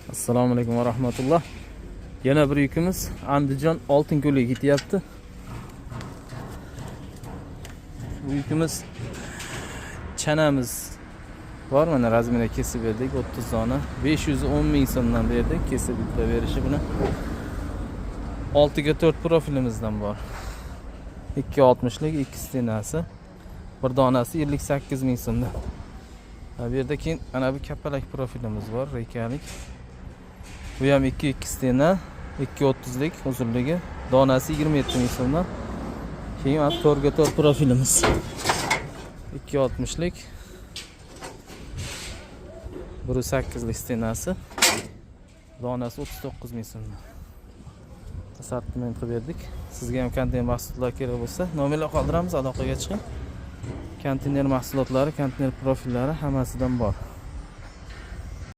Assalomu alaykum va rahmatulloh. Yana bir yukimiz Andijon Oltinko'lga ketyapti. Bu yukimiz chanamiz bor, mana razmerga kesib berdik 30 dona. 510 ming so'mdan berdik kesib bitta berishi bilan. 6 ga 4 profilimizdan bor. 260lik 2 stenasi. Bir donasi 58 ming so'mdan. Bu yerda keyin ana bu kapalak profilimiz bor, rekalik. Bu ham 2 stena, 230lik uzunligi, donasi 27 ming so'mdan. Keyin 4 ga 4 profilimiz. 260lik 1.8lik stenasi, donasi 39 ming so'mdan. Assortiment qilib berdik. Sizga ham konteyner mahsulotlar kerak bo'lsa, nomerlar qoldiramiz, aloqaga chiqing. Konteyner mahsulotlari, konteyner profillari hammasidan bor.